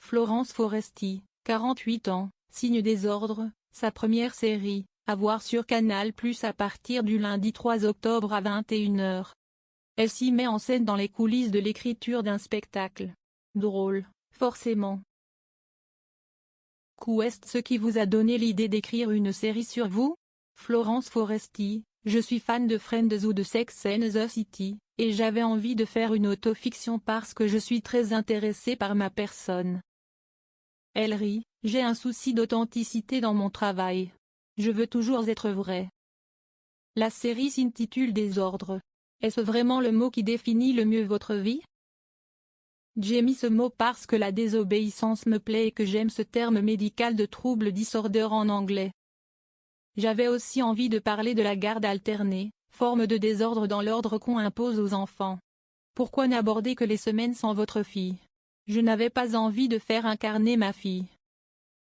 Florence Foresti, 48 ans, signe des ordres, sa première série, à voir sur Canal+ à partir du lundi 3 octobre à 21 h. Elle s'y met en scène dans les coulisses de l'écriture d'un spectacle. Drôle, forcément. Qu'est ce qui vous a donné l'idée d'écrire une série sur vous? Florence Foresti, je suis fan de Friends ou de Sex and the City, et j'avais envie de faire une autofiction parce que je suis très intéressée par ma personne. Elle rit, j'ai un souci d'authenticité dans mon travail. Je veux toujours être vraie. La série s'intitule Désordre. Est-ce vraiment le mot qui définit le mieux votre vie? J'ai mis ce mot parce que la désobéissance me plaît et que j'aime ce terme médical de trouble disorder en anglais. J'avais aussi envie de parler de la garde alternée, forme de désordre dans l'ordre qu'on impose aux enfants. Pourquoi n'aborder que les semaines sans votre fille? Je n'avais pas envie de faire incarner ma fille.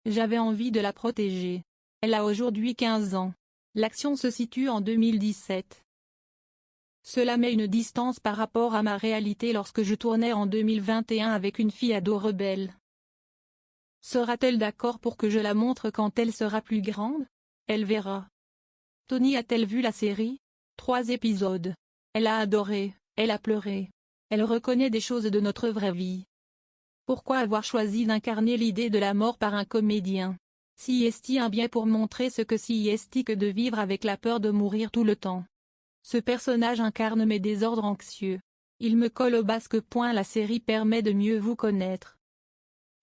J'avais envie de la protéger. Elle a aujourd'hui 15 ans. L'action se situe en 2017. Cela met une distance par rapport à ma réalité lorsque je tournais en 2021 avec une fille ado rebelle. Sera-t-elle d'accord pour que je la montre quand elle sera plus grande? Elle verra. Tony a-t-elle vu la série? 3 épisodes. Elle a adoré, elle a pleuré. Elle reconnaît des choses de notre vraie vie. Pourquoi avoir choisi d'incarner l'idée de la mort par un comédien? Si est-il un bien pour montrer ce que si est-il que de vivre avec la peur de mourir tout le temps? Ce personnage incarne mes désordres anxieux. Il me colle au basque point. La série permet de mieux vous connaître.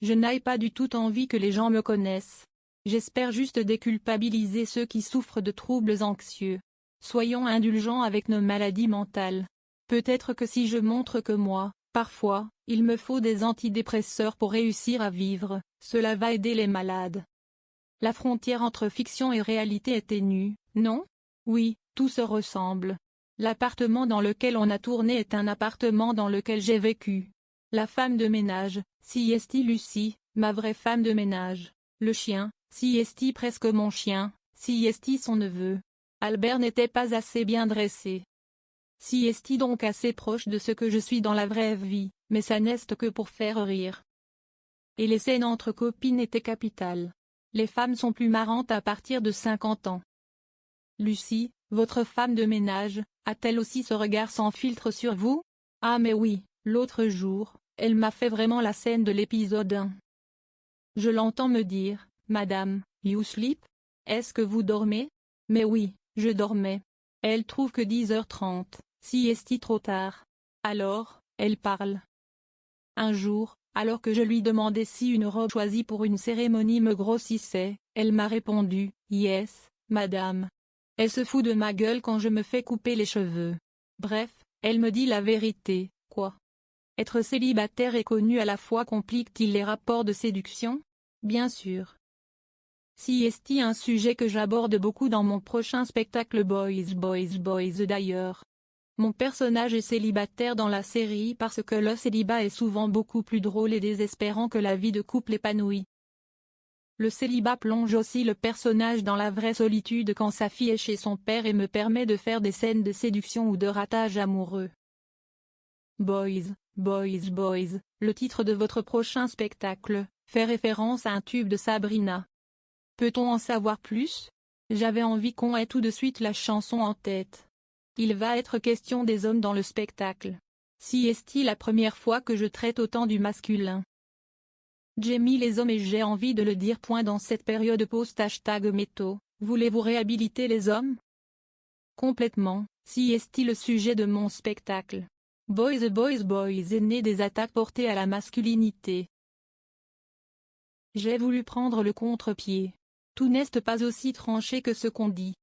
Je n'ai pas du tout envie que les gens me connaissent. J'espère juste déculpabiliser ceux qui souffrent de troubles anxieux. Soyons indulgents avec nos maladies mentales. Peut-être que si je montre que moi, parfois, il me faut des antidépresseurs pour réussir à vivre, cela va aider les malades. La frontière entre fiction et réalité est ténue, non? Oui, tout se ressemble. L'appartement dans lequel on a tourné est un appartement dans lequel j'ai vécu. La femme de ménage, si est-il Lucie, ma vraie femme de ménage. Le chien, si est-il presque mon chien, si est-il son neveu. Albert n'était pas assez bien dressé. Si est-il donc assez proche de ce que je suis dans la vraie vie, mais ça n'est que pour faire rire. Et les scènes entre copines étaient capitales. Les femmes sont plus marrantes à partir de 50 ans. Lucie, votre femme de ménage, a-t-elle aussi ce regard sans filtre sur vous? Ah mais oui, l'autre jour, elle m'a fait vraiment la scène de l'épisode 1. Je l'entends me dire, Madame, you sleep? Est-ce que vous dormez? Mais oui, je dormais. Elle trouve que 10h30, si est-il trop tard. Alors, elle parle. Un jour, alors que je lui demandais si une robe choisie pour une cérémonie me grossissait, elle m'a répondu, yes, madame. Elle se fout de ma gueule quand je me fais couper les cheveux. Bref, elle me dit la vérité, quoi. Être célibataire et connu à la fois complique-t-il les rapports de séduction? Bien sûr. Si est-il un sujet que j'aborde beaucoup dans mon prochain spectacle Boys d'ailleurs. Mon personnage est célibataire dans la série parce que le célibat est souvent beaucoup plus drôle et désespérant que la vie de couple épanouie. Le célibat plonge aussi le personnage dans la vraie solitude quand sa fille est chez son père et me permet de faire des scènes de séduction ou de ratage amoureux. Boys, le titre de votre prochain spectacle, fait référence à un tube de Sabrina. Peut-on en savoir plus? J'avais envie qu'on ait tout de suite la chanson en tête. Il va être question des hommes dans le spectacle. Si est-il la première fois que je traite autant du masculin? J'ai mis les hommes et j'ai envie de le dire. Dans cette période post-métaux, voulez-vous réhabiliter les hommes? Complètement, si est-il le sujet de mon spectacle. Boys est né des attaques portées à la masculinité. J'ai voulu prendre le contre-pied. Tout n'est pas aussi tranché que ce qu'on dit.